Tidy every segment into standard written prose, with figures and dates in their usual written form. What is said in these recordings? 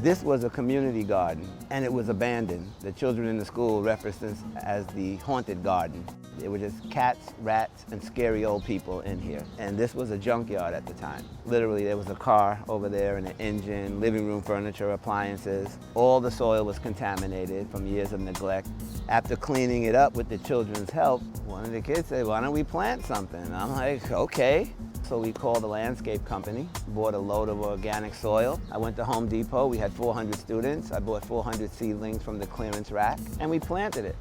This was a community garden, and it was abandoned. The children in the school referenced this as the haunted garden. It were just cats, rats, and scary old people in here. And this was a junkyard at the time. Literally, there was a car over there and an engine, living room furniture, appliances. All the soil was contaminated from years of neglect. After cleaning it up with the children's help, one of the kids said, "Why don't we plant something?" And I'm like, okay. So we called the landscape company, bought a load of organic soil. I went to Home Depot, we had 400 students. I bought 400 seedlings from the clearance rack, and we planted it.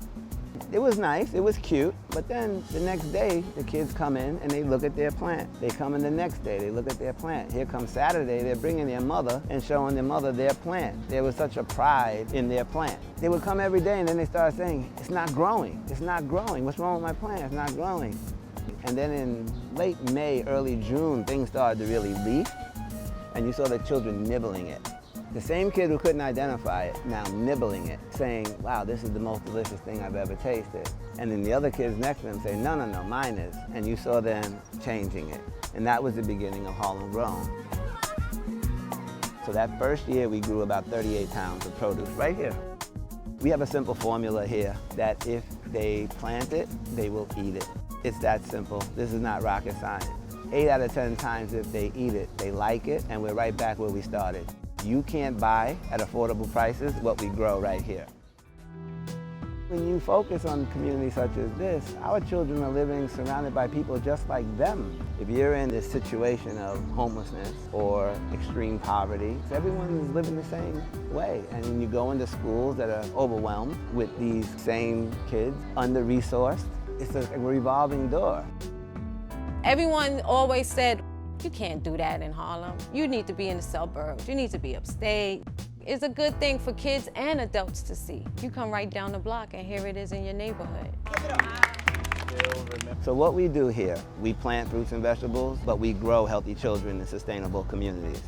It was nice, it was cute, but then the next day, the kids come in and they look at their plant. They come in the next day, they look at their plant. Here comes Saturday, they're bringing their mother and showing their mother their plant. There was such a pride in their plant. They would come every day and then they started saying, "It's not growing, it's not growing. What's wrong with my plant? It's not growing." And then in late May, early June, things started to really leaf, and you saw the children nibbling it. The same kid who couldn't identify it, now nibbling it, saying, "Wow, this is the most delicious thing I've ever tasted." And then the other kids next to them say, "No, no, no, mine is." And you saw them changing it. And that was the beginning of Harlem Grown. So that first year, we grew about 38 pounds of produce right here. We have a simple formula here that if they plant it, they will eat it. It's that simple. This is not rocket science. 8 out of 10 times if they eat it, they like it, and we're right back where we started. You can't buy at affordable prices what we grow right here. When you focus on communities such as this, our children are living surrounded by people just like them. If you're in this situation of homelessness or extreme poverty, everyone is living the same way. And when you go into schools that are overwhelmed with these same kids, under-resourced, it's a revolving door. Everyone always said, "You can't do that in Harlem. You need to be in the suburbs. You need to be upstate." It's a good thing for kids and adults to see. You come right down the block and here it is in your neighborhood. So what we do here, we plant fruits and vegetables, but we grow healthy children in sustainable communities.